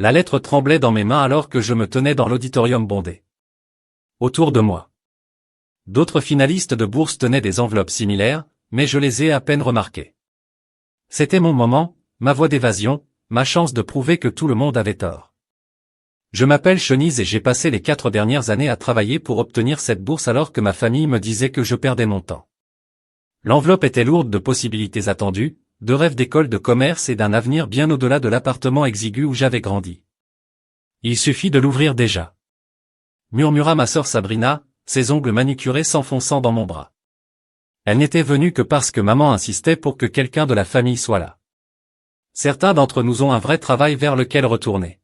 La lettre tremblait dans mes mains alors que je me tenais dans l'auditorium bondé. Autour de moi, d'autres finalistes de bourse tenaient des enveloppes similaires, mais je les ai à peine remarquées. C'était mon moment, ma voie d'évasion, ma chance de prouver que tout le monde avait tort. Je m'appelle Chenise et j'ai passé les 4 dernières années à travailler pour obtenir cette bourse alors que ma famille me disait que je perdais mon temps. L'enveloppe était lourde de possibilités attendues, de rêves d'école de commerce et d'un avenir bien au-delà de l'appartement exigu où j'avais grandi. Il suffit de l'ouvrir déjà, murmura ma sœur Sabrina, ses ongles manicurés s'enfonçant dans mon bras. Elle n'était venue que parce que maman insistait pour que quelqu'un de la famille soit là. Certains d'entre nous ont un vrai travail vers lequel retourner.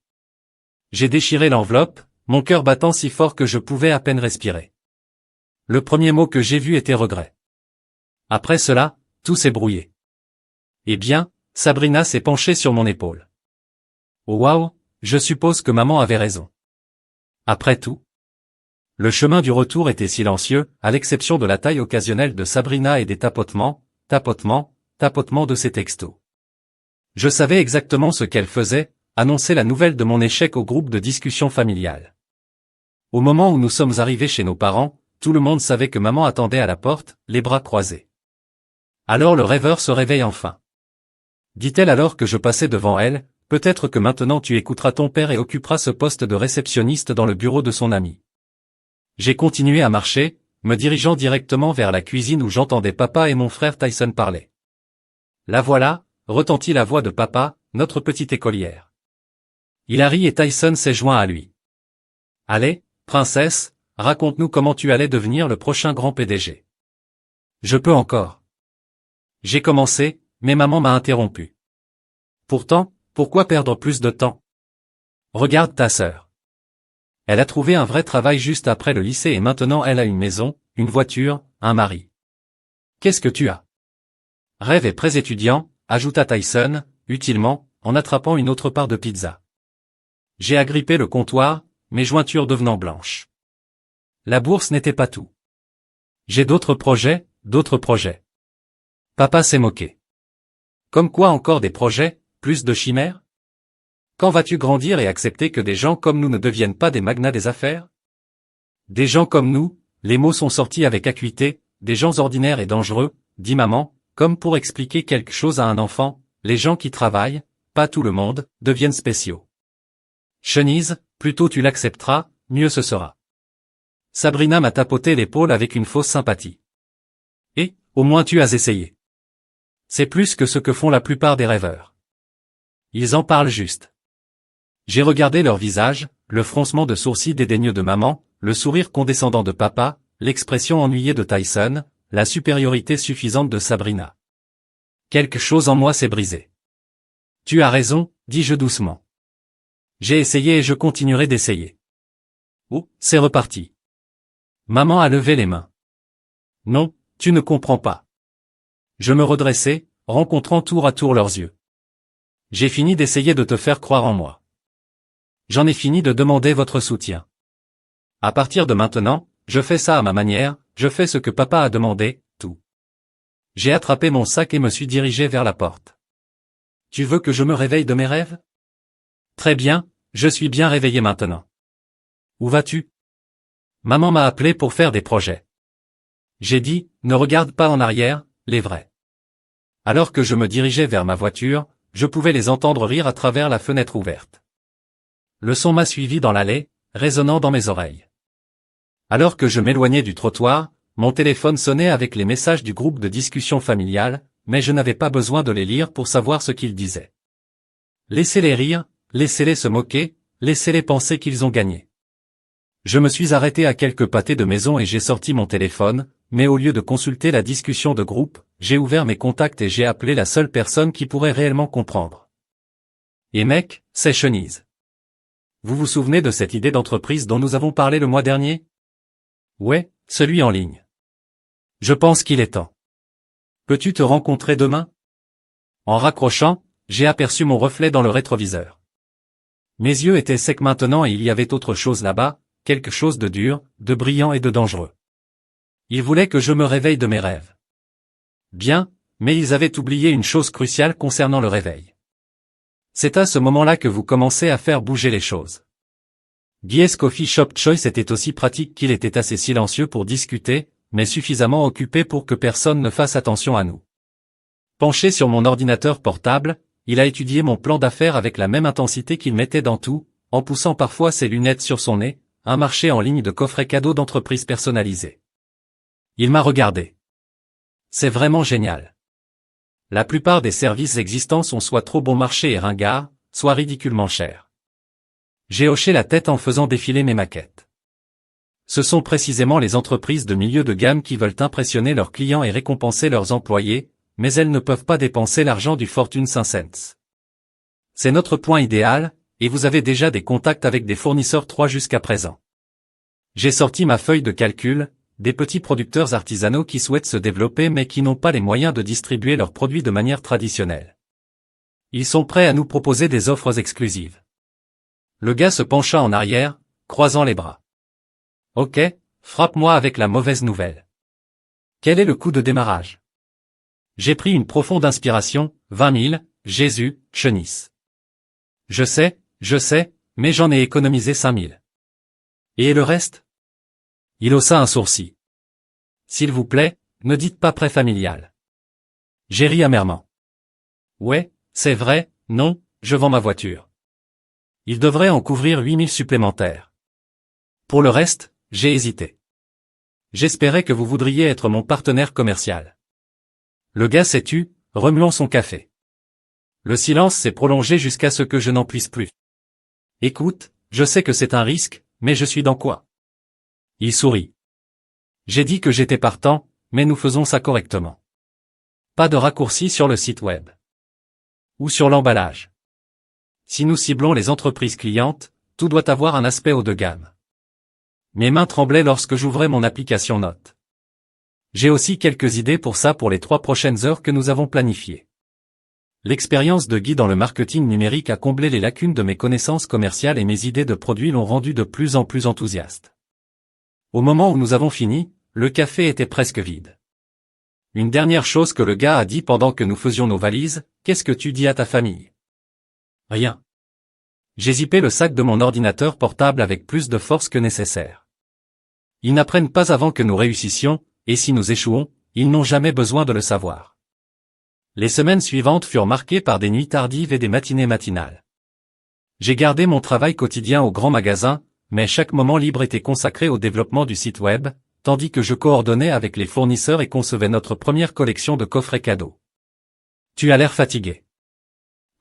J'ai déchiré l'enveloppe, mon cœur battant si fort que je pouvais à peine respirer. Le premier mot que j'ai vu était regret. Après cela, tout s'est brouillé. Eh bien, Sabrina s'est penchée sur mon épaule. Oh waouh, je suppose que maman avait raison. Après tout, le chemin du retour était silencieux, à l'exception de la taille occasionnelle de Sabrina et des tapotements, tapotements, tapotements de ses textos. Je savais exactement ce qu'elle faisait, annoncer la nouvelle de mon échec au groupe de discussion familiale. Au moment où nous sommes arrivés chez nos parents, tout le monde savait que maman attendait à la porte, les bras croisés. Alors le rêveur se réveille enfin. Dit-elle alors que je passais devant elle, peut-être que maintenant tu écouteras ton père et occuperas ce poste de réceptionniste dans le bureau de son ami. J'ai continué à marcher, me dirigeant directement vers la cuisine où j'entendais papa et mon frère Tyson parler. La voilà, retentit la voix de papa, notre petite écolière. Hilary et Tyson s'est joint à lui. Allez, princesse, raconte-nous comment tu allais devenir le prochain grand PDG. Je peux encore. J'ai commencé, mais maman m'a interrompu. Pourtant, pourquoi perdre plus de temps? Regarde ta sœur. Elle a trouvé un vrai travail juste après le lycée et maintenant elle a une maison, une voiture, un mari. Qu'est-ce que tu as? Rêve et prêts étudiants, ajouta Tyson, utilement, en attrapant une autre part de pizza. J'ai agrippé le comptoir, mes jointures devenant blanches. La bourse n'était pas tout. J'ai d'autres projets, d'autres projets. Papa s'est moqué. Comme quoi encore des projets, plus de chimères? Quand vas-tu grandir et accepter que des gens comme nous ne deviennent pas des magnats des affaires? Des gens comme nous, les mots sont sortis avec acuité, des gens ordinaires et dangereux, dit maman, comme pour expliquer quelque chose à un enfant, les gens qui travaillent, pas tout le monde, deviennent spéciaux. Chenise, plus tôt tu l'accepteras, mieux ce sera. Sabrina m'a tapoté l'épaule avec une fausse sympathie. Et, au moins tu as essayé. C'est plus que ce que font la plupart des rêveurs. Ils en parlent juste. J'ai regardé leur visage, le froncement de sourcils dédaigneux de maman, le sourire condescendant de papa, l'expression ennuyée de Tyson, la supériorité suffisante de Sabrina. Quelque chose en moi s'est brisé. Tu as raison, dis-je doucement. J'ai essayé et je continuerai d'essayer. Oh, c'est reparti. Maman a levé les mains. Non, tu ne comprends pas. Je me redressai, rencontrant tour à tour leurs yeux. J'ai fini d'essayer de te faire croire en moi. J'en ai fini de demander votre soutien. À partir de maintenant, je fais ça à ma manière, je fais ce que papa a demandé, tout. J'ai attrapé mon sac et me suis dirigé vers la porte. Tu veux que je me réveille de mes rêves? Très bien, je suis bien réveillé maintenant. Où vas-tu? Maman m'a appelé pour faire des projets. J'ai dit, ne regarde pas en arrière, les vrais. Alors que je me dirigeais vers ma voiture, je pouvais les entendre rire à travers la fenêtre ouverte. Le son m'a suivi dans l'allée, résonnant dans mes oreilles. Alors que je m'éloignais du trottoir, mon téléphone sonnait avec les messages du groupe de discussion familiale, mais je n'avais pas besoin de les lire pour savoir ce qu'ils disaient. Laissez-les rire, laissez-les se moquer, laissez-les penser qu'ils ont gagné. Je me suis arrêté à quelques pâtés de maison et j'ai sorti mon téléphone, mais au lieu de consulter la discussion de groupe, j'ai ouvert mes contacts et j'ai appelé la seule personne qui pourrait réellement comprendre. Et mec, c'est Chenise. Vous vous souvenez de cette idée d'entreprise dont nous avons parlé le mois dernier? Ouais, celui en ligne. Je pense qu'il est temps. Peux-tu te rencontrer demain? En raccrochant, j'ai aperçu mon reflet dans le rétroviseur. Mes yeux étaient secs maintenant et il y avait autre chose là-bas, quelque chose de dur, de brillant et de dangereux. Ils voulaient que je me réveille de mes rêves. Bien, mais ils avaient oublié une chose cruciale concernant le réveil. C'est à ce moment-là que vous commencez à faire bouger les choses. Guy's Coffee Shop Choice était aussi pratique qu'il était assez silencieux pour discuter, mais suffisamment occupé pour que personne ne fasse attention à nous. Penché sur mon ordinateur portable, il a étudié mon plan d'affaires avec la même intensité qu'il mettait dans tout, en poussant parfois ses lunettes sur son nez, un marché en ligne de coffrets cadeaux d'entreprise personnalisés. Il m'a regardé. C'est vraiment génial. La plupart des services existants sont soit trop bon marché et ringards, soit ridiculement chers. J'ai hoché la tête en faisant défiler mes maquettes. Ce sont précisément les entreprises de milieu de gamme qui veulent impressionner leurs clients et récompenser leurs employés, mais elles ne peuvent pas dépenser l'argent du Fortune 5 cents. C'est notre point idéal, et vous avez déjà des contacts avec des fournisseurs 3 jusqu'à présent. J'ai sorti ma feuille de calcul, des petits producteurs artisanaux qui souhaitent se développer mais qui n'ont pas les moyens de distribuer leurs produits de manière traditionnelle. Ils sont prêts à nous proposer des offres exclusives. Le gars se pencha en arrière, croisant les bras. Ok, frappe-moi avec la mauvaise nouvelle. Quel est le coût de démarrage? J'ai pris une profonde inspiration, 20 000, Jésus, chenisse. Je sais, mais j'en ai économisé 5 000. Et le reste? Il haussa un sourcil. S'il vous plaît, ne dites pas prêt familial. J'ai ri amèrement. Ouais, c'est vrai, non, je vends ma voiture. Il devrait en couvrir 8 000 supplémentaires. Pour le reste, j'ai hésité. J'espérais que vous voudriez être mon partenaire commercial. Le gars s'est tu, remuant son café. Le silence s'est prolongé jusqu'à ce que je n'en puisse plus. Écoute, je sais que c'est un risque, mais je suis dans quoi? Il sourit. J'ai dit que j'étais partant, mais nous faisons ça correctement. Pas de raccourci sur le site web. Ou sur l'emballage. Si nous ciblons les entreprises clientes, tout doit avoir un aspect haut de gamme. Mes mains tremblaient lorsque j'ouvrais mon application Notes. J'ai aussi quelques idées pour ça pour les 3 prochaines heures que nous avons planifiées. L'expérience de Guy dans le marketing numérique a comblé les lacunes de mes connaissances commerciales et mes idées de produits l'ont rendu de plus en plus enthousiaste. Au moment où nous avons fini, le café était presque vide. Une dernière chose que le gars a dit pendant que nous faisions nos valises, qu'est-ce que tu dis à ta famille? Rien. J'ai zippé le sac de mon ordinateur portable avec plus de force que nécessaire. Ils n'apprennent pas avant que nous réussissions, et si nous échouons, ils n'ont jamais besoin de le savoir. Les semaines suivantes furent marquées par des nuits tardives et des matinées matinales. J'ai gardé mon travail quotidien au grand magasin, mais chaque moment libre était consacré au développement du site web, tandis que je coordonnais avec les fournisseurs et concevais notre première collection de coffrets cadeaux. Tu as l'air fatigué.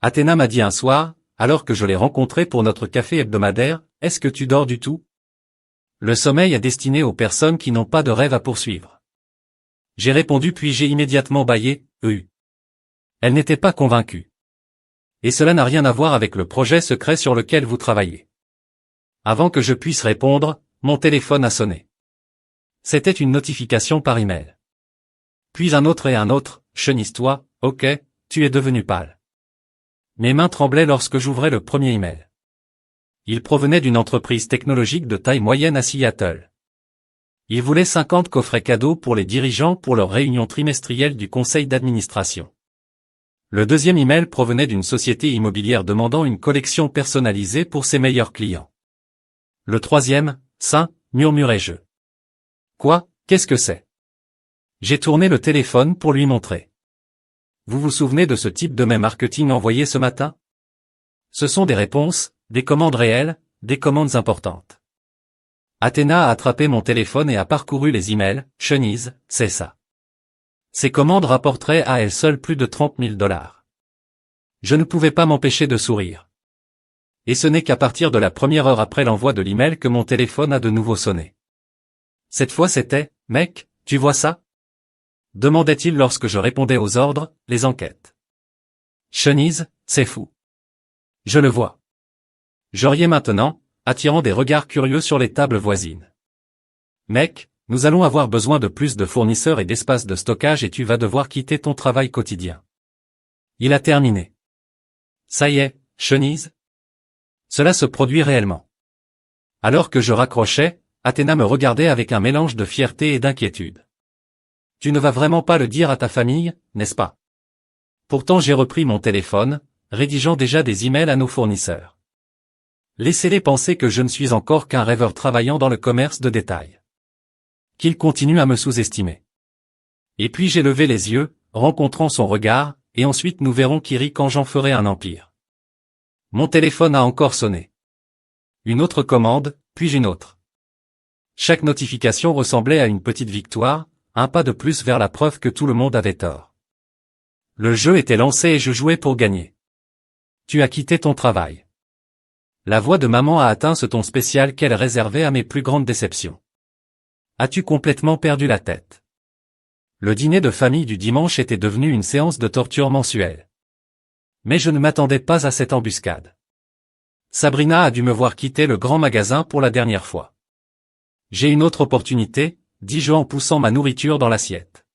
Athéna m'a dit un soir, alors que je l'ai rencontré pour notre café hebdomadaire, est-ce que tu dors du tout? Le sommeil est destiné aux personnes qui n'ont pas de rêve à poursuivre. J'ai répondu puis j'ai immédiatement bâillé, Elle n'était pas convaincue. Et cela n'a rien à voir avec le projet secret sur lequel vous travaillez. Avant que je puisse répondre, mon téléphone a sonné. C'était une notification par email. Puis un autre et un autre, chenisse-toi, ok, tu es devenu pâle. Mes mains tremblaient lorsque j'ouvrais le premier email. Il provenait d'une entreprise technologique de taille moyenne à Seattle. Il voulait 50 coffrets cadeaux pour les dirigeants pour leur réunion trimestrielle du conseil d'administration. Le deuxième email provenait d'une société immobilière demandant une collection personnalisée pour ses meilleurs clients. Le troisième, ça, murmurai-je. Quoi, qu'est-ce que c'est? J'ai tourné le téléphone pour lui montrer. Vous vous souvenez de ce type de mail marketing envoyé ce matin? Ce sont des réponses, des commandes réelles, des commandes importantes. Athéna a attrapé mon téléphone et a parcouru les emails, chenise, c'est ça. Ces commandes rapporteraient à elles seules plus de 30 000 $. Je ne pouvais pas m'empêcher de sourire. Et ce n'est qu'à partir de la première heure après l'envoi de l'email que mon téléphone a de nouveau sonné. Cette fois c'était, mec, tu vois ça? Demandait-il lorsque je répondais aux ordres, les enquêtes. Chenise, c'est fou. Je le vois. Je riais maintenant, attirant des regards curieux sur les tables voisines. Mec, nous allons avoir besoin de plus de fournisseurs et d'espace de stockage et tu vas devoir quitter ton travail quotidien. Il a terminé. Ça y est, chenise? Cela se produit réellement. Alors que je raccrochais, Athéna me regardait avec un mélange de fierté et d'inquiétude. Tu ne vas vraiment pas le dire à ta famille, n'est-ce pas? Pourtant j'ai repris mon téléphone, rédigeant déjà des emails à nos fournisseurs. Laissez-les penser que je ne suis encore qu'un rêveur travaillant dans le commerce de détail. Qu'ils continuent à me sous-estimer. Et puis j'ai levé les yeux, rencontrant son regard, et ensuite nous verrons qui rit quand j'en ferai un empire. Mon téléphone a encore sonné. Une autre commande, puis une autre. Chaque notification ressemblait à une petite victoire, un pas de plus vers la preuve que tout le monde avait tort. Le jeu était lancé et je jouais pour gagner. Tu as quitté ton travail. La voix de maman a atteint ce ton spécial qu'elle réservait à mes plus grandes déceptions. As-tu complètement perdu la tête? Le dîner de famille du dimanche était devenu une séance de torture mensuelle. Mais je ne m'attendais pas à cette embuscade. Sabrina a dû me voir quitter le grand magasin pour la dernière fois. J'ai une autre opportunité, dis-je en poussant ma nourriture dans l'assiette.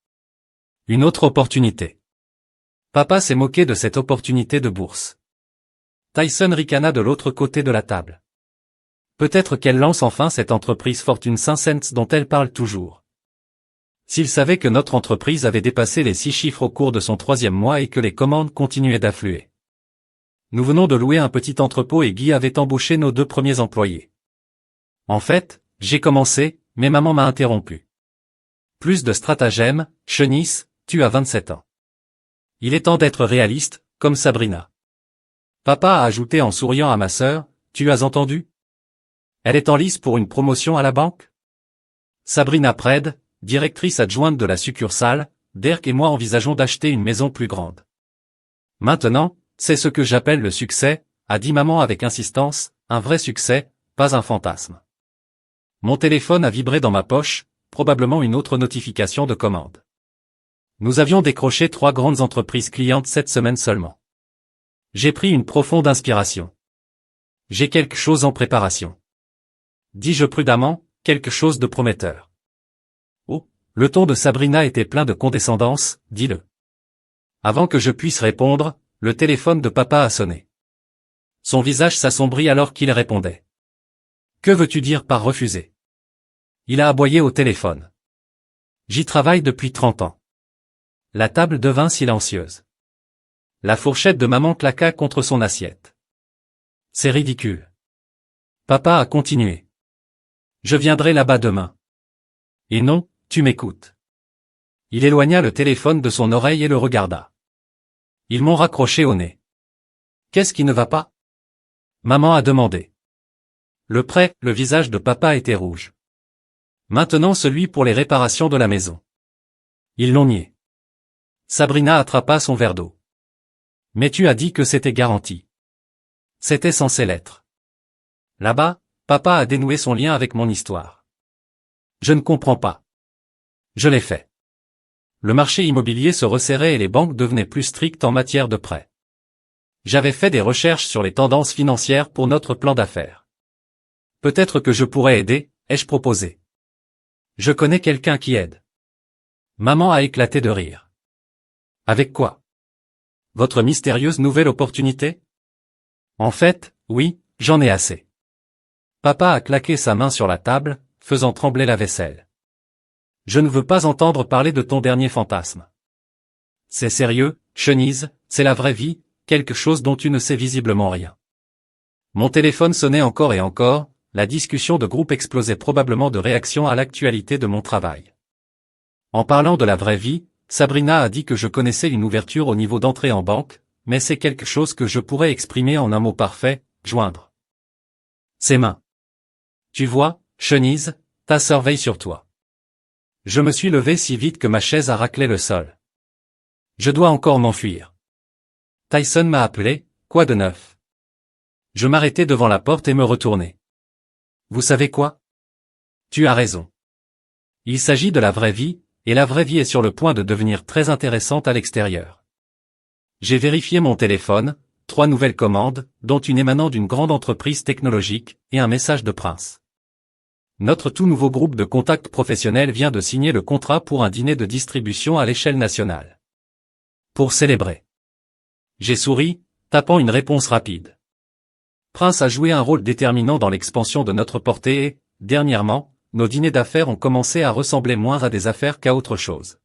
Une autre opportunité. Papa s'est moqué de cette opportunité de bourse. Tyson ricana de l'autre côté de la table. Peut-être qu'elle lance enfin cette entreprise Fortune 500 dont elle parle toujours. S'il savait que notre entreprise avait dépassé les 6 chiffres au cours de son 3e mois et que les commandes continuaient d'affluer. Nous venons de louer un petit entrepôt et Guy avait embauché nos 2 premiers employés. En fait, j'ai commencé, mais maman m'a interrompu. Plus de stratagèmes, Chenisse, tu as 27 ans. Il est temps d'être réaliste, comme Sabrina. Papa a ajouté en souriant à ma sœur, tu as entendu? Elle est en lice pour une promotion à la banque? Sabrina Pred, directrice adjointe de la succursale, Dirk et moi envisageons d'acheter une maison plus grande. Maintenant, c'est ce que j'appelle le succès, a dit maman avec insistance, un vrai succès, pas un fantasme. Mon téléphone a vibré dans ma poche, probablement une autre notification de commande. Nous avions décroché 3 grandes entreprises clientes cette semaine seulement. J'ai pris une profonde inspiration. J'ai quelque chose en préparation. Dis-je prudemment, quelque chose de prometteur. Oh, le ton de Sabrina était plein de condescendance, dis-le. Avant que je puisse répondre, le téléphone de papa a sonné. Son visage s'assombrit alors qu'il répondait. Que veux-tu dire par refuser? Il a aboyé au téléphone. J'y travaille depuis 30 ans. La table devint silencieuse. La fourchette de maman claqua contre son assiette. C'est ridicule. Papa a continué. Je viendrai là-bas demain. Et non, tu m'écoutes. Il éloigna le téléphone de son oreille et le regarda. Ils m'ont raccroché au nez. Qu'est-ce qui ne va pas? Maman a demandé. Le prêt, le visage de papa était rouge. Maintenant celui pour les réparations de la maison. Ils l'ont nié. Sabrina attrapa son verre d'eau. Mais tu as dit que c'était garanti. C'était censé l'être. Là-bas, papa a dénoué son lien avec mon histoire. Je ne comprends pas. Je l'ai fait. Le marché immobilier se resserrait et les banques devenaient plus strictes en matière de prêts. J'avais fait des recherches sur les tendances financières pour notre plan d'affaires. Peut-être que je pourrais aider, ai-je proposé. Je connais quelqu'un qui aide. Maman a éclaté de rire. Avec quoi? Votre mystérieuse nouvelle opportunité? En fait, oui, j'en ai assez. Papa a claqué sa main sur la table, faisant trembler la vaisselle. Je ne veux pas entendre parler de ton dernier fantasme. C'est sérieux, Chenise, c'est la vraie vie, quelque chose dont tu ne sais visiblement rien. Mon téléphone sonnait encore et encore, la discussion de groupe explosait probablement de réaction à l'actualité de mon travail. En parlant de la vraie vie, Sabrina a dit que je connaissais une ouverture au niveau d'entrée en banque, mais c'est quelque chose que je pourrais exprimer en un mot parfait, joindre. Ses mains. Tu vois, Chenise, ta sœur veille sur toi. Je me suis levé si vite que ma chaise a raclé le sol. Je dois encore m'enfuir. Tyson m'a appelé, quoi de neuf? Je m'arrêtai devant la porte et me retournai. Vous savez quoi? Tu as raison. Il s'agit de la vraie vie, et la vraie vie est sur le point de devenir très intéressante à l'extérieur. J'ai vérifié mon téléphone, 3 nouvelles commandes, dont une émanant d'une grande entreprise technologique, et un message de Prince. Notre tout nouveau groupe de contacts professionnels vient de signer le contrat pour un dîner de distribution à l'échelle nationale. Pour célébrer. J'ai souri, tapant une réponse rapide. Prince a joué un rôle déterminant dans l'expansion de notre portée et, dernièrement, nos dîners d'affaires ont commencé à ressembler moins à des affaires qu'à autre chose.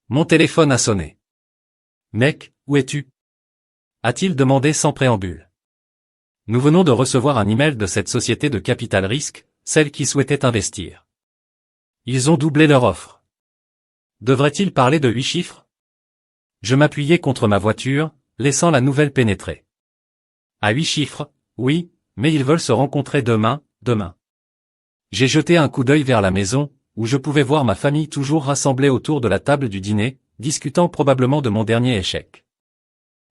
Mon téléphone a sonné. Mec, où es-tu? a-t-il demandé sans préambule. Nous venons de recevoir un email de cette société de capital risque, celle qui souhaitait investir. Ils ont doublé leur offre. Devrait-il parler de 8 chiffres? Je m'appuyais contre ma voiture, laissant la nouvelle pénétrer. À 8 chiffres, oui, mais ils veulent se rencontrer demain. J'ai jeté un coup d'œil vers la maison, où je pouvais voir ma famille toujours rassemblée autour de la table du dîner, discutant probablement de mon dernier échec.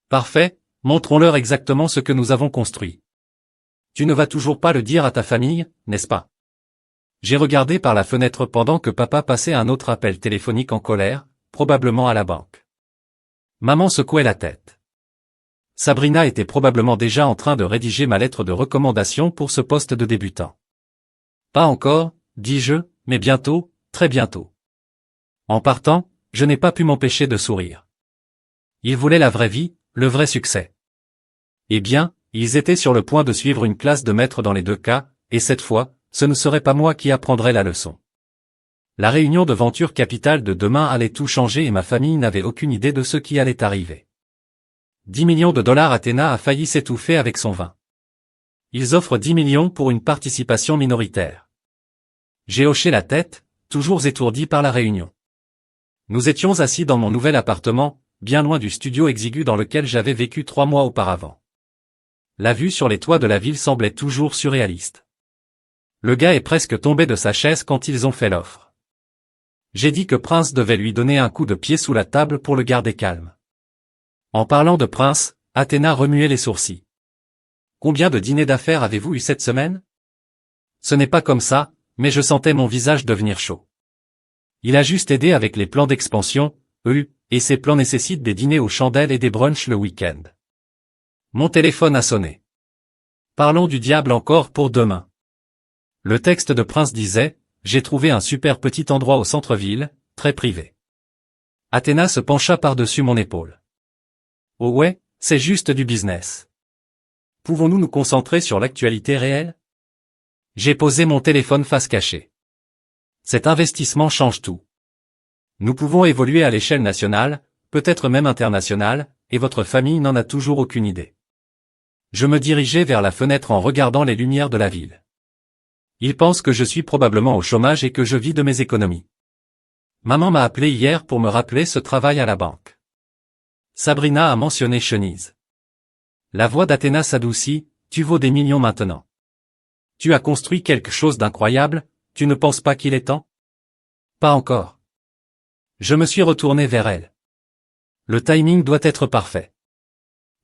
Parfait, montrons-leur exactement ce que nous avons construit. Tu ne vas toujours pas le dire à ta famille, n'est-ce pas? J'ai regardé par la fenêtre pendant que papa passait un autre appel téléphonique en colère, probablement à la banque. Maman secouait la tête. Sabrina était probablement déjà en train de rédiger ma lettre de recommandation pour ce poste de débutant. Pas encore, dis-je, mais bientôt, très bientôt. En partant, je n'ai pas pu m'empêcher de sourire. Ils voulaient la vraie vie, le vrai succès. Eh bien, ils étaient sur le point de suivre une classe de maître dans les deux cas, et cette fois, ce ne serait pas moi qui apprendrais la leçon. La réunion de Venture Capital de demain allait tout changer et ma famille n'avait aucune idée de ce qui allait arriver. 10 millions de dollars. Athéna a failli s'étouffer avec son vin. Ils offrent 10 millions pour une participation minoritaire. J'ai hoché la tête, toujours étourdi par la réunion. Nous étions assis dans mon nouvel appartement, bien loin du studio exigu dans lequel j'avais vécu 3 mois auparavant. La vue sur les toits de la ville semblait toujours surréaliste. Le gars est presque tombé de sa chaise quand ils ont fait l'offre. J'ai dit que Prince devait lui donner un coup de pied sous la table pour le garder calme. En parlant de Prince, Athéna remuait les sourcils. Combien de dîners d'affaires avez-vous eu cette semaine? Ce n'est pas comme ça, mais je sentais mon visage devenir chaud. Il a juste aidé avec les plans d'expansion, et ces plans nécessitent des dîners aux chandelles et des brunchs le week-end. Mon téléphone a sonné. Parlons du diable encore pour demain. Le texte de Prince disait, j'ai trouvé un super petit endroit au centre-ville, très privé. Athéna se pencha par-dessus mon épaule. Oh ouais, c'est juste du business. Pouvons-nous nous concentrer sur l'actualité réelle? J'ai posé mon téléphone face cachée. Cet investissement change tout. Nous pouvons évoluer à l'échelle nationale, peut-être même internationale, et votre famille n'en a toujours aucune idée. Je me dirigeais vers la fenêtre en regardant les lumières de la ville. Ils pensent que je suis probablement au chômage et que je vis de mes économies. Maman m'a appelé hier pour me rappeler ce travail à la banque. Sabrina a mentionné Chenise. La voix d'Athéna s'adoucit, tu vaux des millions maintenant. Tu as construit quelque chose d'incroyable, tu ne penses pas qu'il est temps? Pas encore. Je me suis retourné vers elle. Le timing doit être parfait.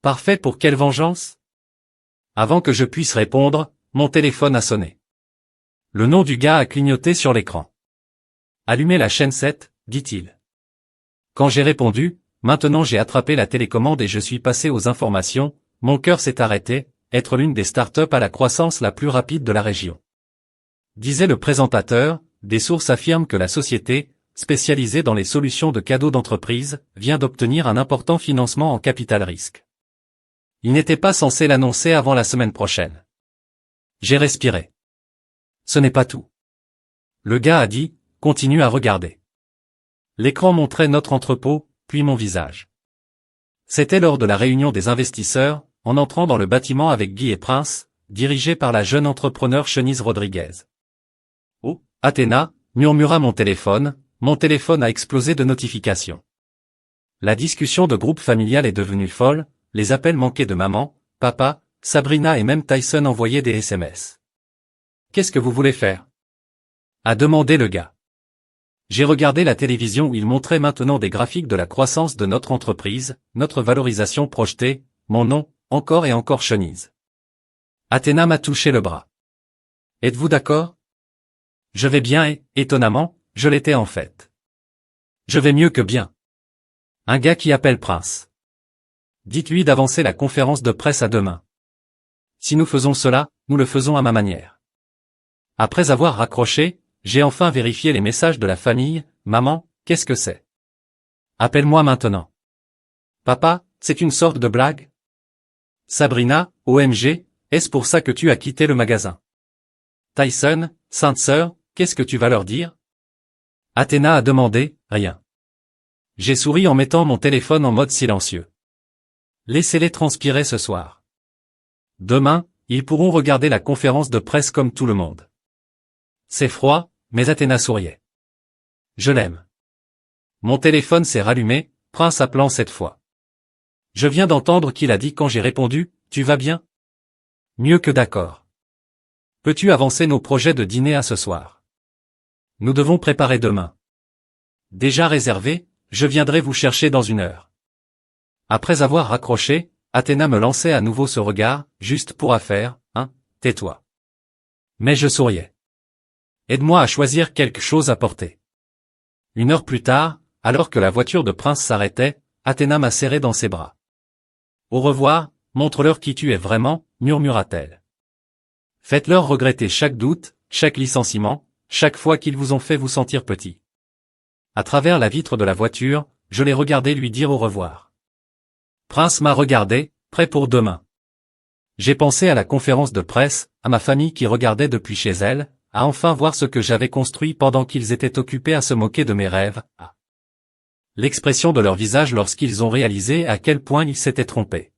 Parfait pour quelle vengeance? Avant que je puisse répondre, mon téléphone a sonné. Le nom du gars a clignoté sur l'écran. Allumez la chaîne 7, dit-il. Quand j'ai répondu, maintenant j'ai attrapé la télécommande et je suis passé aux informations, mon cœur s'est arrêté, être l'une des startups à la croissance la plus rapide de la région. Disait le présentateur, des sources affirment que la société, spécialisée dans les solutions de cadeaux d'entreprise, vient d'obtenir un important financement en capital risque. Il n'était pas censé l'annoncer avant la semaine prochaine. J'ai respiré. Ce n'est pas tout. Le gars a dit, continue à regarder. L'écran montrait notre entrepôt, puis mon visage. C'était lors de la réunion des investisseurs, en entrant dans le bâtiment avec Guy et Prince, dirigé par la jeune entrepreneur Chenise Rodriguez. Oh, Athéna, murmura mon téléphone a explosé de notifications. La discussion de groupe familial est devenue folle, les appels manqués de maman, papa, Sabrina et même Tyson envoyaient des SMS. Qu'est-ce que vous voulez faire? A demandé le gars. J'ai regardé la télévision où il montrait maintenant des graphiques de la croissance de notre entreprise, notre valorisation projetée, mon nom, encore et encore Chenise. Athéna m'a touché le bras. Êtes-vous d'accord? Je vais bien et, étonnamment, je l'étais en fait. Je vais mieux que bien. Un gars qui appelle Prince. Dites-lui d'avancer la conférence de presse à demain. Si nous faisons cela, nous le faisons à ma manière. Après avoir raccroché, j'ai enfin vérifié les messages de la famille. Maman, qu'est-ce que c'est? Appelle-moi maintenant. Papa, c'est une sorte de blague? Sabrina, OMG, est-ce pour ça que tu as quitté le magasin? Tyson, sainte sœur, qu'est-ce que tu vas leur dire? Athéna a demandé, rien. J'ai souri en mettant mon téléphone en mode silencieux. Laissez-les transpirer ce soir. Demain, ils pourront regarder la conférence de presse comme tout le monde. C'est froid, mais Athéna souriait. Je l'aime. Mon téléphone s'est rallumé, Prince appelant cette fois. Je viens d'entendre qu'il a dit quand j'ai répondu, tu vas bien? Mieux que d'accord. Peux-tu avancer nos projets de dîner à ce soir? Nous devons préparer demain. Déjà réservé, je viendrai vous chercher dans 1 heure. Après avoir raccroché, Athéna me lançait à nouveau ce regard, juste pour affaire, hein, tais-toi. Mais je souriais. Aide-moi à choisir quelque chose à porter. 1 heure plus tard, alors que la voiture de Prince s'arrêtait, Athéna m'a serré dans ses bras. Au revoir, montre-leur qui tu es vraiment, murmura-t-elle. Faites-leur regretter chaque doute, chaque licenciement, chaque fois qu'ils vous ont fait vous sentir petit. À travers la vitre de la voiture, je l'ai regardé lui dire au revoir. Prince m'a regardé, prêt pour demain. J'ai pensé à la conférence de presse, à ma famille qui regardait depuis chez elle, à enfin voir ce que j'avais construit pendant qu'ils étaient occupés à se moquer de mes rêves, à l'expression de leur visage lorsqu'ils ont réalisé à quel point ils s'étaient trompés.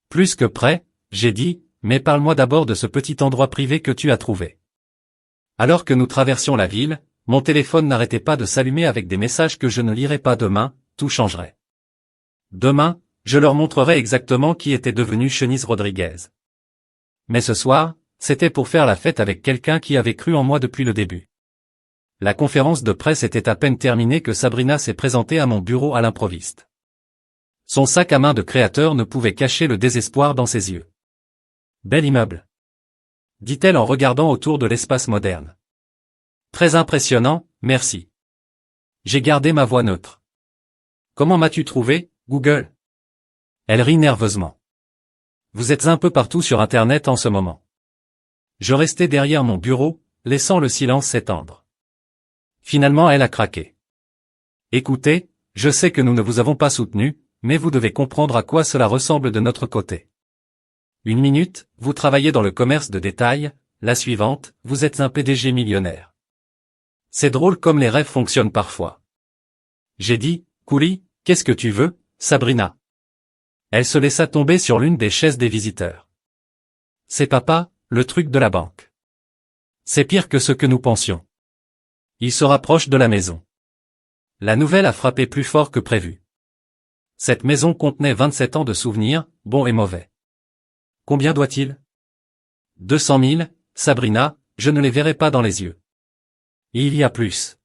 Plus que prêt, j'ai dit, mais parle-moi d'abord de ce petit endroit privé que tu as trouvé. Alors que nous traversions la ville, mon téléphone n'arrêtait pas de s'allumer avec des messages que je ne lirais pas demain, tout changerait. Demain, je leur montrerai exactement qui était devenu Chenise Rodriguez. Mais ce soir, c'était pour faire la fête avec quelqu'un qui avait cru en moi depuis le début. La conférence de presse était à peine terminée que Sabrina s'est présentée à mon bureau à l'improviste. Son sac à main de créateur ne pouvait cacher le désespoir dans ses yeux. Bel immeuble, dit-elle en regardant autour de l'espace moderne. Très impressionnant, merci. J'ai gardé ma voix neutre. Comment m'as-tu trouvé, Google? Elle rit nerveusement. Vous êtes un peu partout sur Internet en ce moment. Je restais derrière mon bureau, laissant le silence s'étendre. Finalement elle a craqué. Écoutez, je sais que nous ne vous avons pas soutenu, mais vous devez comprendre à quoi cela ressemble de notre côté. 1 minute, vous travaillez dans le commerce de détail, la suivante, vous êtes un PDG millionnaire. C'est drôle comme les rêves fonctionnent parfois. J'ai dit, Couli, qu'est-ce que tu veux, Sabrina? Elle se laissa tomber sur l'une des chaises des visiteurs. C'est papa, le truc de la banque. C'est pire que ce que nous pensions. Il se rapproche de la maison. La nouvelle a frappé plus fort que prévu. Cette maison contenait 27 ans de souvenirs, bons et mauvais. Combien doit-il? 200 000, Sabrina, je ne les verrai pas dans les yeux. Il y a plus.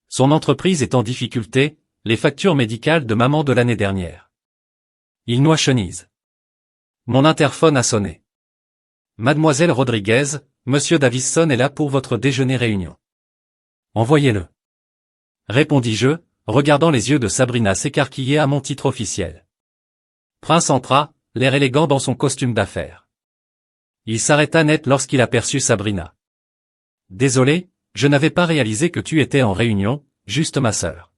Son entreprise est en difficulté, les factures médicales de maman de l'année dernière. Il noie Chenise. Mon interphone a sonné. Mademoiselle Rodriguez, Monsieur Davison est là pour votre déjeuner réunion. Envoyez-le. Répondis-je, regardant les yeux de Sabrina s'écarquiller à mon titre officiel. Prince entra, l'air élégant dans son costume d'affaires. Il s'arrêta net lorsqu'il aperçut Sabrina. Désolé, je n'avais pas réalisé que tu étais en réunion, juste ma sœur.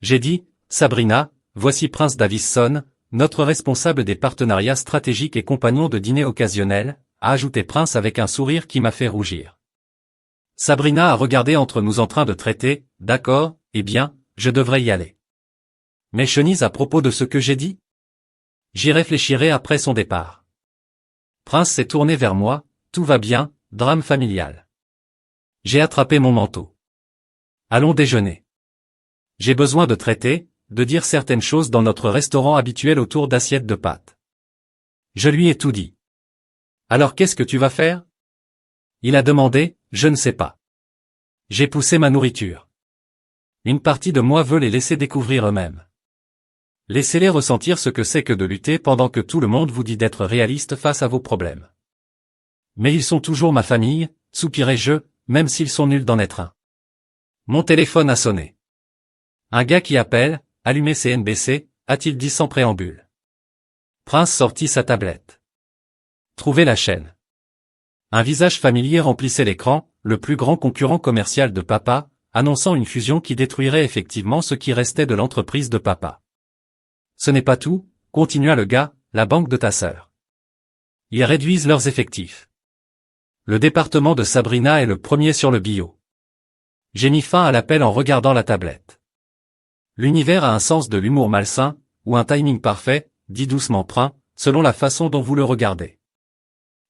J'ai dit, Sabrina, voici Prince Davison, notre responsable des partenariats stratégiques et compagnon de dîner occasionnel, a ajouté Prince avec un sourire qui m'a fait rougir. Sabrina a regardé entre nous en train de traiter, d'accord, eh bien, je devrais y aller. Mais Chenise à propos de ce que j'ai dit? J'y réfléchirai après son départ. Prince s'est tourné vers moi, tout va bien, drame familial. J'ai attrapé mon manteau. Allons déjeuner. J'ai besoin de traiter, de dire certaines choses dans notre restaurant habituel autour d'assiettes de pâtes. Je lui ai tout dit. Alors qu'est-ce que tu vas faire? Il a demandé, je ne sais pas. J'ai poussé ma nourriture. Une partie de moi veut les laisser découvrir eux-mêmes. Laissez-les ressentir ce que c'est que de lutter pendant que tout le monde vous dit d'être réaliste face à vos problèmes. Mais ils sont toujours ma famille, soupirai-je, même s'ils sont nuls d'en être un. Mon téléphone a sonné. Un gars qui appelle, allumez CNBC, a-t-il dit sans préambule. Prince sortit sa tablette. Trouvez la chaîne. Un visage familier remplissait l'écran, le plus grand concurrent commercial de papa, annonçant une fusion qui détruirait effectivement ce qui restait de l'entreprise de papa. Ce n'est pas tout, continua le gars, la banque de ta sœur. Ils réduisent leurs effectifs. Le département de Sabrina est le premier sur le bio. J'ai mis fin à l'appel en regardant la tablette. L'univers a un sens de l'humour malsain, ou un timing parfait, dit doucement Prin, selon la façon dont vous le regardez.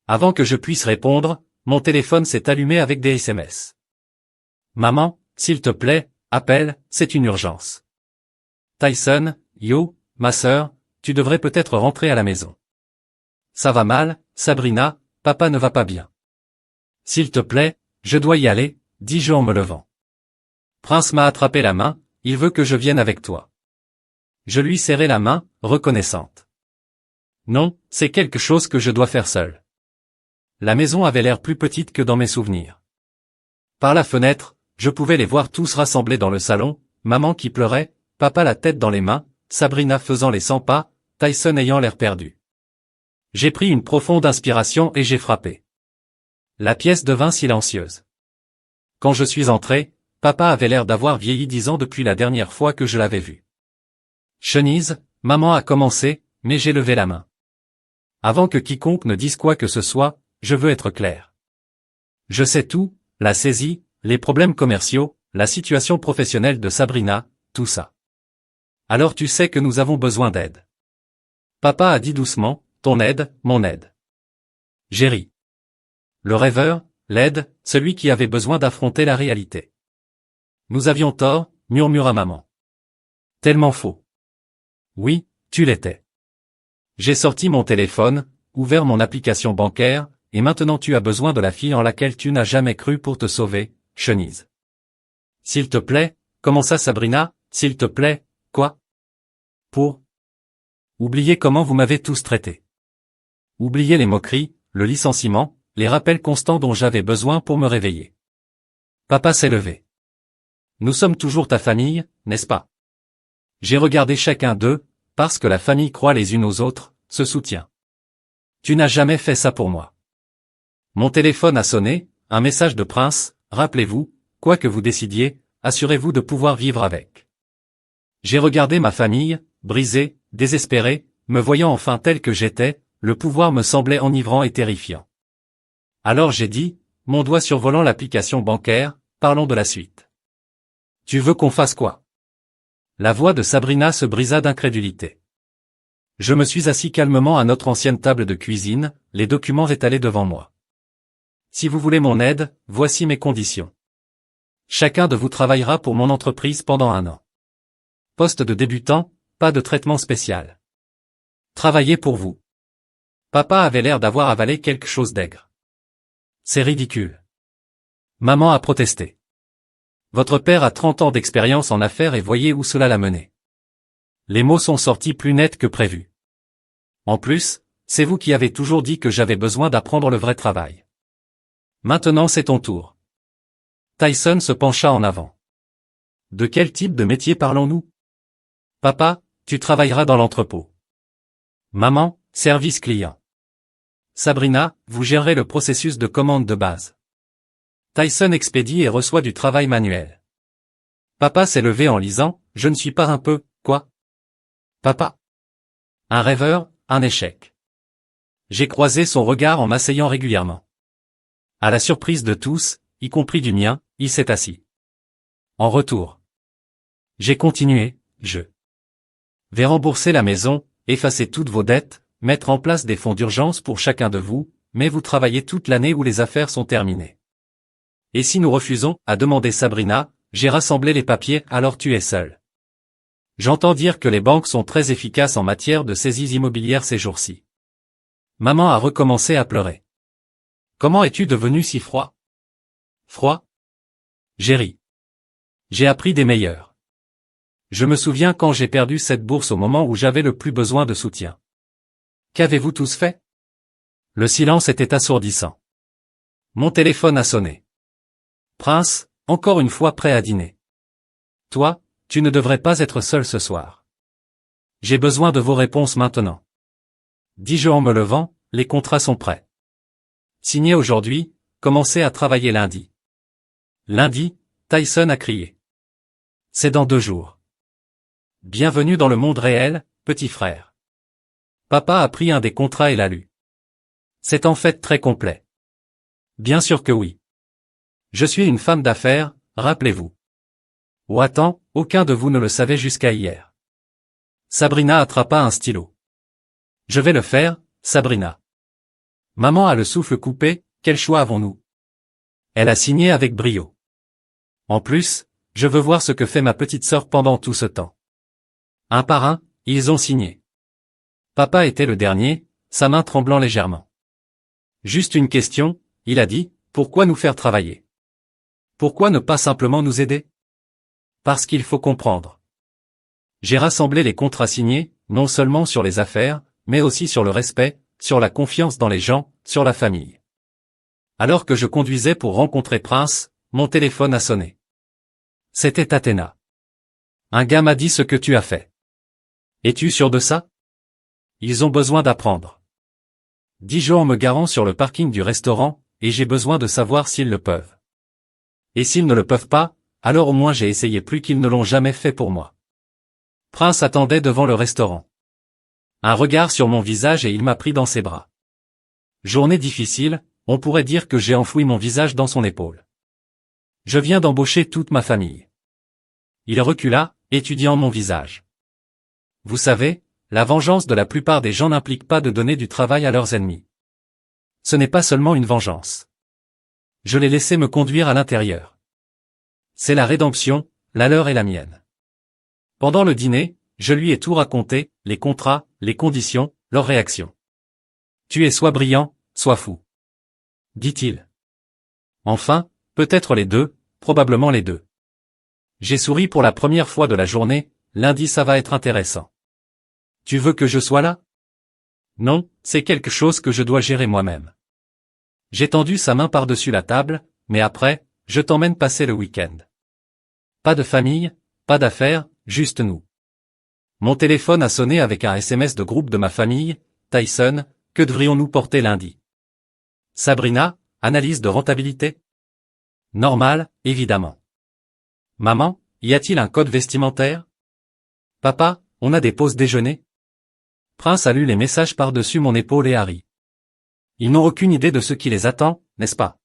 Avant que je puisse répondre, mon téléphone s'est allumé avec des SMS. Maman, s'il te plaît, appelle, c'est une urgence. Tyson, yo, ma sœur, tu devrais peut-être rentrer à la maison. Ça va mal, Sabrina, papa ne va pas bien. S'il te plaît, je dois y aller, dis-je en me levant. Prince m'a attrapé la main, il veut que je vienne avec toi. Je lui serrai la main, reconnaissante. Non, c'est quelque chose que je dois faire seul. La maison avait l'air plus petite que dans mes souvenirs. Par la fenêtre, je pouvais les voir tous rassemblés dans le salon, maman qui pleurait, papa la tête dans les mains, Sabrina faisant les 100 pas, Tyson ayant l'air perdu. J'ai pris une profonde inspiration et j'ai frappé. La pièce devint silencieuse. Quand je suis entré, papa avait l'air d'avoir vieilli 10 ans depuis la dernière fois que je l'avais vu. Chenise, maman a commencé, mais j'ai levé la main. Avant que quiconque ne dise quoi que ce soit, je veux être clair. Je sais tout, la saisie, les problèmes commerciaux, la situation professionnelle de Sabrina, tout ça. Alors tu sais que nous avons besoin d'aide. Papa a dit doucement, ton aide, mon aide. J'ai ri. Le rêveur, l'aide, celui qui avait besoin d'affronter la réalité. Nous avions tort, murmura maman. Tellement faux. Oui, tu l'étais. J'ai sorti mon téléphone, ouvert mon application bancaire, et maintenant tu as besoin de la fille en laquelle tu n'as jamais cru pour te sauver, Chenise. S'il te plaît, commença Sabrina, s'il te plaît, quoi? Pour? Oubliez comment vous m'avez tous traité. Oubliez les moqueries, le licenciement, les rappels constants dont j'avais besoin pour me réveiller. Papa s'est levé. Nous sommes toujours ta famille, n'est-ce pas? J'ai regardé chacun d'eux, parce que la famille croit les unes aux autres, se soutient. Tu n'as jamais fait ça pour moi. Mon téléphone a sonné, un message de Prince, rappelez-vous, quoi que vous décidiez, assurez-vous de pouvoir vivre avec. J'ai regardé ma famille, brisée, désespérée, me voyant enfin tel que j'étais, le pouvoir me semblait enivrant et terrifiant. Alors j'ai dit, mon doigt survolant l'application bancaire, parlons de la suite. Tu veux qu'on fasse quoi? La voix de Sabrina se brisa d'incrédulité. Je me suis assis calmement à notre ancienne table de cuisine, les documents étalés devant moi. Si vous voulez mon aide, voici mes conditions. Chacun de vous travaillera pour mon entreprise pendant 1 an. Poste de débutant, pas de traitement spécial. Travaillez pour vous. Papa avait l'air d'avoir avalé quelque chose d'aigre. C'est ridicule. Maman a protesté. Votre père a 30 ans d'expérience en affaires et voyez où cela l'a mené. Les mots sont sortis plus nets que prévu. En plus, c'est vous qui avez toujours dit que j'avais besoin d'apprendre le vrai travail. Maintenant c'est ton tour. Tyson se pencha en avant. De quel type de métier parlons-nous? Papa, tu travailleras dans l'entrepôt. Maman, service client. Sabrina, vous gérerez le processus de commande de base. Tyson expédie et reçoit du travail manuel. Papa s'est levé en lisant, je ne suis pas un peu, quoi? Papa. Un rêveur, un échec. J'ai croisé son regard en m'asseyant régulièrement. À la surprise de tous, y compris du mien, il s'est assis. En retour. J'ai continué, je vais rembourser la maison, effacer toutes vos dettes, mettre en place des fonds d'urgence pour chacun de vous, mais vous travaillez toute l'année où les affaires sont terminées. Et si nous refusons, a demandé Sabrina, j'ai rassemblé les papiers, alors tu es seul. J'entends dire que les banques sont très efficaces en matière de saisies immobilières ces jours-ci. Maman a recommencé à pleurer. Comment es-tu devenu si froid? Froid? J'ai ri. J'ai appris des meilleurs. Je me souviens quand j'ai perdu cette bourse au moment où j'avais le plus besoin de soutien. Qu'avez-vous tous fait? Le silence était assourdissant. Mon téléphone a sonné. Prince, encore une fois prêt à dîner. Toi, tu ne devrais pas être seul ce soir. J'ai besoin de vos réponses maintenant. Dis-je en me levant, les contrats sont prêts. Signez aujourd'hui, commencez à travailler lundi. Lundi, Tyson a crié. C'est dans 2 jours. Bienvenue dans le monde réel, petit frère. Papa a pris un des contrats et l'a lu. C'est en fait très complet. Bien sûr que oui. Je suis une femme d'affaires, rappelez-vous. Oh attends, aucun de vous ne le savait jusqu'à hier. Sabrina attrapa un stylo. Je vais le faire, Sabrina. Maman a le souffle coupé, quel choix avons-nous? Elle a signé avec brio. En plus, je veux voir ce que fait ma petite sœur pendant tout ce temps. Un par un, ils ont signé. Papa était le dernier, sa main tremblant légèrement. Juste une question, il a dit, pourquoi nous faire travailler? Pourquoi ne pas simplement nous aider? Parce qu'il faut comprendre. J'ai rassemblé les contrats signés, non seulement sur les affaires, mais aussi sur le respect, sur la confiance dans les gens, sur la famille. Alors que je conduisais pour rencontrer Prince, mon téléphone a sonné. C'était Athéna. Un gars m'a dit ce que tu as fait. Es-tu sûr de ça? Ils ont besoin d'apprendre. Dis Jo en me garant sur le parking du restaurant, et j'ai besoin de savoir s'ils le peuvent. Et s'ils ne le peuvent pas, alors au moins j'ai essayé plus qu'ils ne l'ont jamais fait pour moi. Prince attendait devant le restaurant. Un regard sur mon visage et il m'a pris dans ses bras. Journée difficile, on pourrait dire que j'ai enfoui mon visage dans son épaule. Je viens d'embaucher toute ma famille. Il recula, étudiant mon visage. Vous savez, la vengeance de la plupart des gens n'implique pas de donner du travail à leurs ennemis. Ce n'est pas seulement une vengeance. Je l'ai laissé me conduire à l'intérieur. C'est la rédemption, la leur et la mienne. Pendant le dîner, je lui ai tout raconté, les contrats, les conditions, leurs réactions. Tu es soit brillant, soit fou. Dit-il. Enfin, peut-être les deux, probablement les deux. J'ai souri pour la première fois de la journée, lundi ça va être intéressant. Tu veux que je sois là? Non, c'est quelque chose que je dois gérer moi-même. J'ai tendu sa main par-dessus la table, mais après, je t'emmène passer le week-end. Pas de famille, pas d'affaires, juste nous. Mon téléphone a sonné avec un SMS de groupe de ma famille, Tyson, que devrions-nous porter lundi? Sabrina, analyse de rentabilité? Normal, évidemment. Maman, y a-t-il un code vestimentaire? Papa, on a des pauses déjeuner? Prince a lu les messages par-dessus mon épaule et a ri. Ils n'ont aucune idée de ce qui les attend, n'est-ce pas?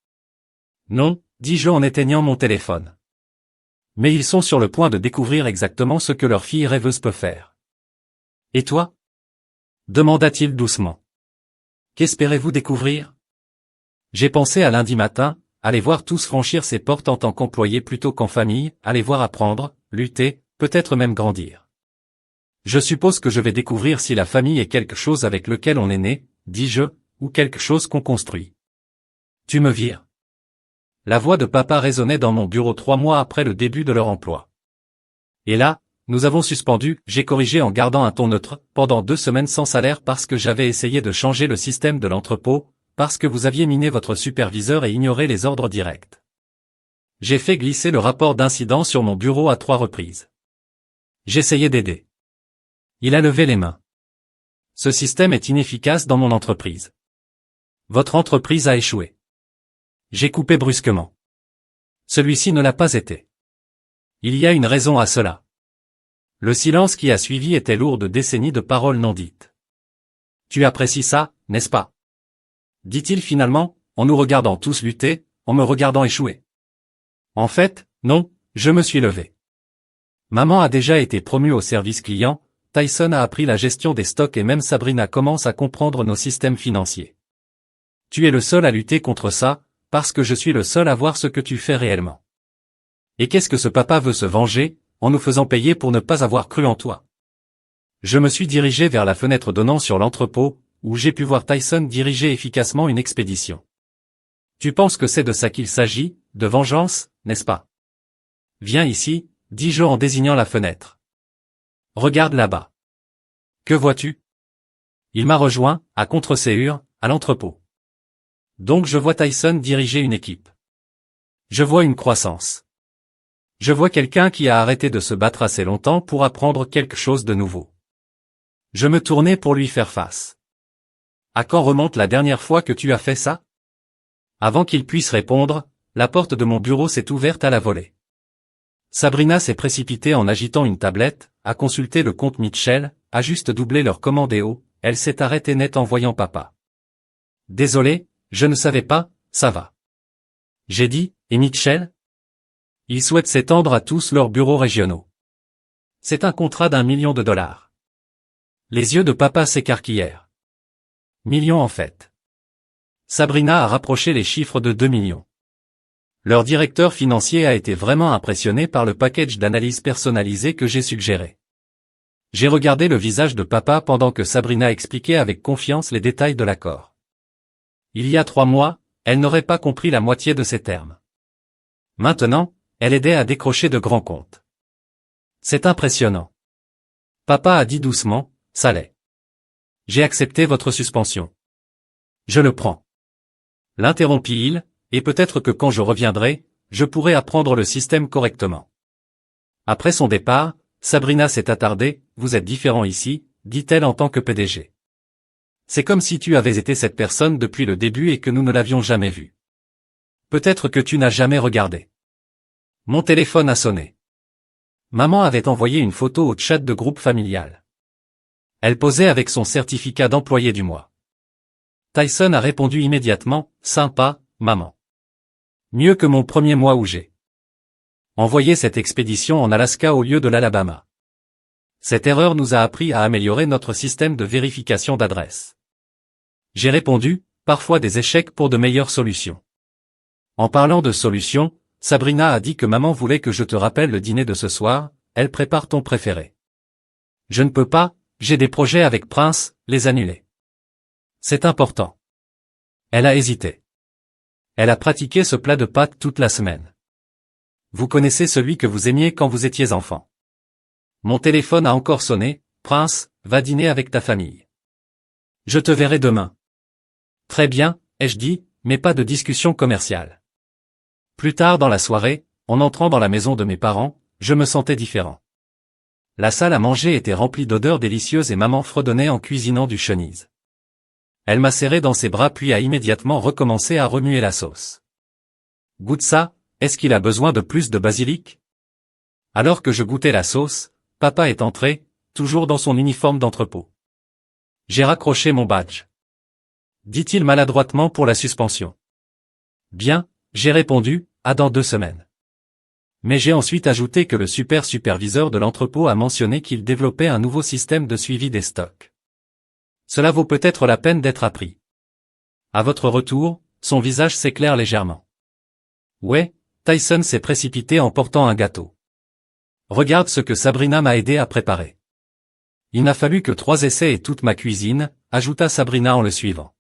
Non, dis-je en éteignant mon téléphone. Mais ils sont sur le point de découvrir exactement ce que leur fille rêveuse peut faire. Et toi? Demanda-t-il doucement. Qu'espérez-vous découvrir? J'ai pensé à lundi matin, aller voir tous franchir ces portes en tant qu'employés plutôt qu'en famille, aller voir apprendre, lutter, peut-être même grandir. Je suppose que je vais découvrir si la famille est quelque chose avec lequel on est né, dis-je, ou quelque chose qu'on construit. Tu me vires. La voix de papa résonnait dans mon bureau 3 mois après le début de leur emploi. Et là, nous avons suspendu, j'ai corrigé en gardant un ton neutre, pendant 2 semaines sans salaire parce que j'avais essayé de changer le système de l'entrepôt, parce que vous aviez miné votre superviseur et ignoré les ordres directs. J'ai fait glisser le rapport d'incident sur mon bureau à 3 reprises. J'essayais d'aider. Il a levé les mains. Ce système est inefficace dans mon entreprise. Votre entreprise a échoué. J'ai coupé brusquement. Celui-ci ne l'a pas été. Il y a une raison à cela. Le silence qui a suivi était lourd de décennies de paroles non dites. Tu apprécies ça, n'est-ce pas? Dit-il finalement, en nous regardant tous lutter, en me regardant échouer. En fait, non, je me suis levé. Maman a déjà été promue au service client, Tyson a appris la gestion des stocks et même Sabrina commence à comprendre nos systèmes financiers. Tu es le seul à lutter contre ça, parce que je suis le seul à voir ce que tu fais réellement. Et qu'est-ce que ce papa veut se venger, en nous faisant payer pour ne pas avoir cru en toi? Je me suis dirigé vers la fenêtre donnant sur l'entrepôt, où j'ai pu voir Tyson diriger efficacement une expédition. Tu penses que c'est de ça qu'il s'agit, de vengeance, n'est-ce pas? Viens ici, dis-je en désignant la fenêtre. Regarde là-bas. Que vois-tu? Il m'a rejoint, à contre-séhure, à l'entrepôt. Donc je vois Tyson diriger une équipe. Je vois une croissance. Je vois quelqu'un qui a arrêté de se battre assez longtemps pour apprendre quelque chose de nouveau. Je me tournais pour lui faire face. À quand remonte la dernière fois que tu as fait ça? Avant qu'il puisse répondre, la porte de mon bureau s'est ouverte à la volée. Sabrina s'est précipitée en agitant une tablette, a consulté le compte Mitchell, a juste doublé leur commande et elle s'est arrêtée net en voyant papa. Désolé, je ne savais pas, ça va. J'ai dit, et Mitchell? Ils souhaitent s'étendre à tous leurs bureaux régionaux. C'est un contrat d'1 million de dollars. Les yeux de papa s'écarquillèrent. Millions en fait. Sabrina a rapproché les chiffres de 2 millions. Leur directeur financier a été vraiment impressionné par le package d'analyse personnalisé que j'ai suggéré. J'ai regardé le visage de papa pendant que Sabrina expliquait avec confiance les détails de l'accord. Il y a 3 mois, elle n'aurait pas compris la moitié de ces termes. Maintenant, elle aidait à décrocher de grands comptes. C'est impressionnant. Papa a dit doucement, ça l'est. J'ai accepté votre suspension. Je le prends. L'interrompit-il, et peut-être que quand je reviendrai, je pourrai apprendre le système correctement. Après son départ, Sabrina s'est attardée, vous êtes différent ici, dit-elle en tant que PDG. C'est comme si tu avais été cette personne depuis le début et que nous ne l'avions jamais vue. Peut-être que tu n'as jamais regardé. Mon téléphone a sonné. Maman avait envoyé une photo au chat de groupe familial. Elle posait avec son certificat d'employé du mois. Tyson a répondu immédiatement, sympa, maman. Mieux que mon premier mois où j'ai envoyé cette expédition en Alaska au lieu de l'Alabama. Cette erreur nous a appris à améliorer notre système de vérification d'adresse. J'ai répondu, parfois des échecs pour de meilleures solutions. En parlant de solutions, Sabrina a dit que maman voulait que je te rappelle le dîner de ce soir, elle prépare ton préféré. Je ne peux pas, j'ai des projets avec Prince, les annuler. C'est important. Elle a hésité. Elle a pratiqué ce plat de pâtes toute la semaine. Vous connaissez celui que vous aimiez quand vous étiez enfant. Mon téléphone a encore sonné, Prince, va dîner avec ta famille. Je te verrai demain. Très bien, ai-je dit, mais pas de discussion commerciale. Plus tard dans la soirée, en entrant dans la maison de mes parents, je me sentais différent. La salle à manger était remplie d'odeurs délicieuses et maman fredonnait en cuisinant du chenise. Elle m'a serré dans ses bras puis a immédiatement recommencé à remuer la sauce. Goûte ça, est-ce qu'il a besoin de plus de basilic? Alors que je goûtais la sauce, papa est entré, toujours dans son uniforme d'entrepôt. J'ai raccroché mon badge. Dit-il maladroitement pour la suspension. Bien, j'ai répondu, à dans 2 semaines. Mais j'ai ensuite ajouté que le superviseur de l'entrepôt a mentionné qu'il développait un nouveau système de suivi des stocks. Cela vaut peut-être la peine d'être appris. À votre retour, son visage s'éclaire légèrement. Ouais, Tyson s'est précipité en portant un gâteau. Regarde ce que Sabrina m'a aidé à préparer. Il n'a fallu que 3 essais et toute ma cuisine, ajouta Sabrina en le suivant.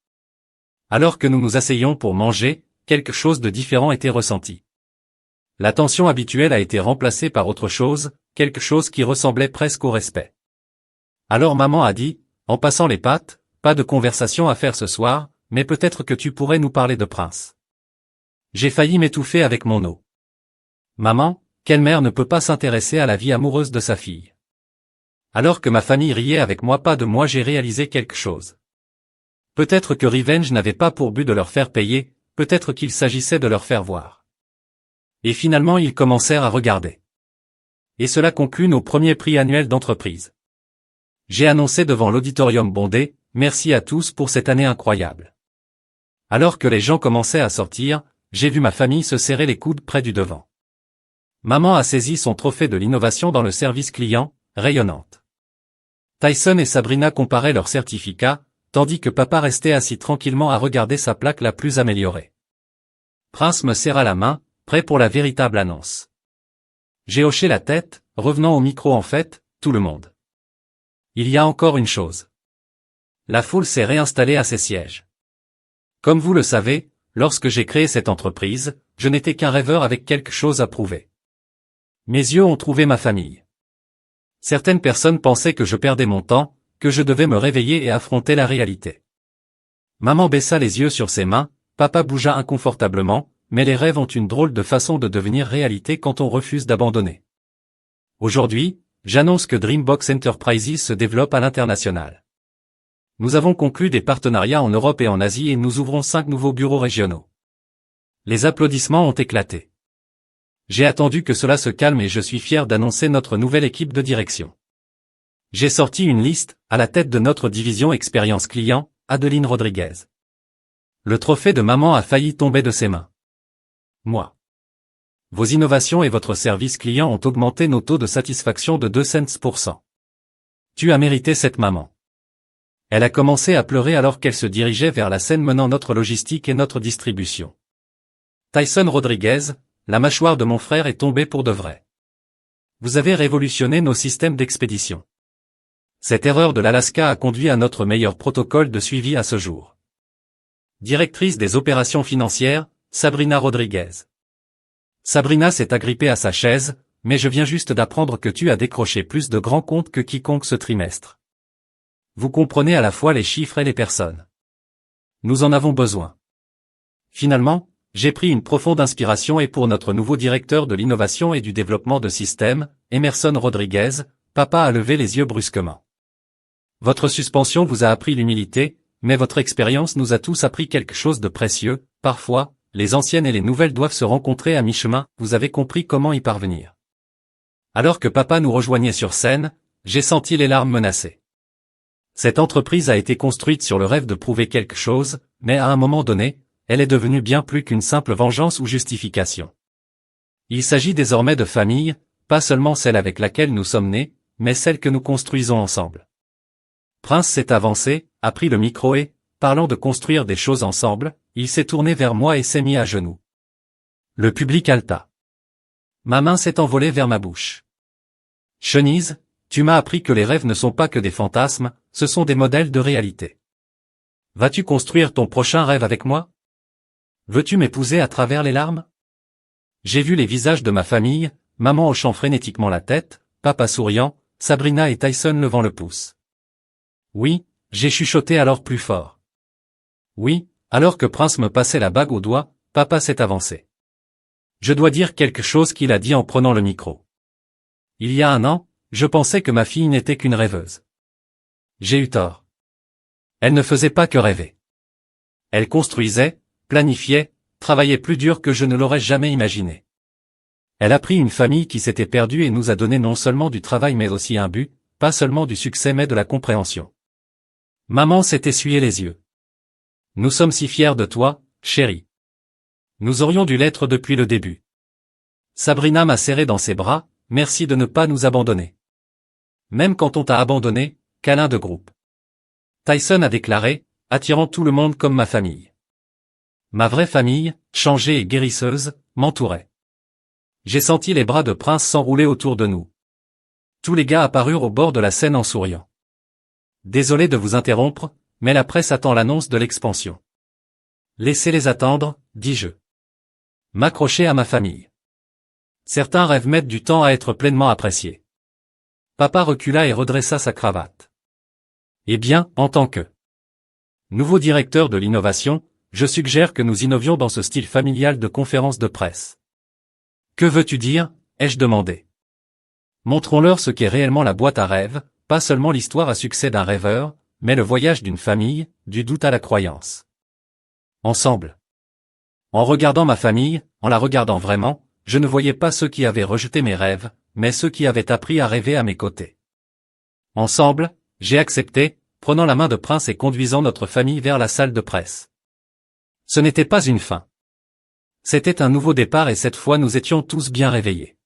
Alors que nous nous asseyions pour manger, quelque chose de différent était ressenti. La tension habituelle a été remplacée par autre chose, quelque chose qui ressemblait presque au respect. Alors maman a dit, en passant les pâtes, pas de conversation à faire ce soir, mais peut-être que tu pourrais nous parler de Prince. J'ai failli m'étouffer avec mon eau. Maman, quelle mère ne peut pas s'intéresser à la vie amoureuse de sa fille? Alors que ma famille riait avec moi, pas de moi, j'ai réalisé quelque chose. Peut-être que Revenge n'avait pas pour but de leur faire payer, peut-être qu'il s'agissait de leur faire voir. Et finalement ils commencèrent à regarder. Et cela conclut nos premiers prix annuels d'entreprise. J'ai annoncé devant l'auditorium bondé, merci à tous pour cette année incroyable. Alors que les gens commençaient à sortir, j'ai vu ma famille se serrer les coudes près du devant. Maman a saisi son trophée de l'innovation dans le service client, rayonnante. Tyson et Sabrina comparaient leurs certificats, tandis que papa restait assis tranquillement à regarder sa plaque la plus améliorée. Prince me serra la main, prêt pour la véritable annonce. J'ai hoché la tête, revenant au micro en fait, tout le monde. Il y a encore une chose. La foule s'est réinstallée à ses sièges. Comme vous le savez, lorsque j'ai créé cette entreprise, je n'étais qu'un rêveur avec quelque chose à prouver. Mes yeux ont trouvé ma famille. Certaines personnes pensaient que je perdais mon temps, que je devais me réveiller et affronter la réalité. Maman baissa les yeux sur ses mains, papa bougea inconfortablement, mais les rêves ont une drôle de façon de devenir réalité quand on refuse d'abandonner. Aujourd'hui, j'annonce que Dreambox Enterprises se développe à l'international. Nous avons conclu des partenariats en Europe et en Asie et nous ouvrons 5 nouveaux bureaux régionaux. Les applaudissements ont éclaté. J'ai attendu que cela se calme et je suis fier d'annoncer notre nouvelle équipe de direction. J'ai sorti une liste, à la tête de notre division expérience client, Adeline Rodriguez. Le trophée de maman a failli tomber de ses mains. Moi. Vos innovations et votre service client ont augmenté nos taux de satisfaction de 2 cents %. Tu as mérité cette maman. Elle a commencé à pleurer alors qu'elle se dirigeait vers la scène menant notre logistique et notre distribution. Tyson Rodriguez, la mâchoire de mon frère est tombée pour de vrai. Vous avez révolutionné nos systèmes d'expédition. Cette erreur de l'Alaska a conduit à notre meilleur protocole de suivi à ce jour. Directrice des opérations financières, Sabrina Rodriguez. Sabrina s'est agrippée à sa chaise, mais je viens juste d'apprendre que tu as décroché plus de grands comptes que quiconque ce trimestre. Vous comprenez à la fois les chiffres et les personnes. Nous en avons besoin. Finalement, j'ai pris une profonde inspiration et pour notre nouveau directeur de l'innovation et du développement de systèmes, Emerson Rodriguez, papa a levé les yeux brusquement. Votre suspension vous a appris l'humilité, mais votre expérience nous a tous appris quelque chose de précieux. Parfois, les anciennes et les nouvelles doivent se rencontrer à mi-chemin, vous avez compris comment y parvenir. Alors que papa nous rejoignait sur scène, j'ai senti les larmes menacées. Cette entreprise a été construite sur le rêve de prouver quelque chose, mais à un moment donné, elle est devenue bien plus qu'une simple vengeance ou justification. Il s'agit désormais de famille, pas seulement celle avec laquelle nous sommes nés, mais celle que nous construisons ensemble. Prince s'est avancé, a pris le micro et, parlant de construire des choses ensemble, il s'est tourné vers moi et s'est mis à genoux. Le public haleta. Ma main s'est envolée vers ma bouche. Chenise, tu m'as appris que les rêves ne sont pas que des fantasmes, ce sont des modèles de réalité. Vas-tu construire ton prochain rêve avec moi? Veux-tu m'épouser à travers les larmes? J'ai vu les visages de ma famille, maman hochant frénétiquement la tête, papa souriant, Sabrina et Tyson levant le pouce. Oui, j'ai chuchoté alors plus fort. Oui, alors que Prince me passait la bague au doigt, papa s'est avancé. Je dois dire quelque chose qu'il a dit en prenant le micro. Il y a un an, je pensais que ma fille n'était qu'une rêveuse. J'ai eu tort. Elle ne faisait pas que rêver. Elle construisait, planifiait, travaillait plus dur que je ne l'aurais jamais imaginé. Elle a pris une famille qui s'était perdue et nous a donné non seulement du travail mais aussi un but, pas seulement du succès mais de la compréhension. Maman s'est essuyé les yeux. Nous sommes si fiers de toi, chérie. Nous aurions dû l'être depuis le début. Sabrina m'a serré dans ses bras, merci de ne pas nous abandonner. Même quand on t'a abandonné, câlin de groupe. Tyson a déclaré, attirant tout le monde comme ma famille. Ma vraie famille, changée et guérisseuse, m'entourait. J'ai senti les bras de Prince s'enrouler autour de nous. Tous les gars apparurent au bord de la scène en souriant. Désolé de vous interrompre, mais la presse attend l'annonce de l'expansion. Laissez-les attendre, dis-je. M'accrocher à ma famille. Certains rêves mettent du temps à être pleinement appréciés. Papa recula et redressa sa cravate. Eh bien, en tant que nouveau directeur de l'innovation, je suggère que nous innovions dans ce style familial de conférence de presse. Que veux-tu dire, ai-je demandé. Montrons-leur ce qu'est réellement la boîte à rêves, pas seulement l'histoire à succès d'un rêveur, mais le voyage d'une famille, du doute à la croyance. Ensemble. En regardant ma famille, en la regardant vraiment, je ne voyais pas ceux qui avaient rejeté mes rêves, mais ceux qui avaient appris à rêver à mes côtés. Ensemble, j'ai accepté, prenant la main de Prince et conduisant notre famille vers la salle de presse. Ce n'était pas une fin. C'était un nouveau départ et cette fois nous étions tous bien réveillés.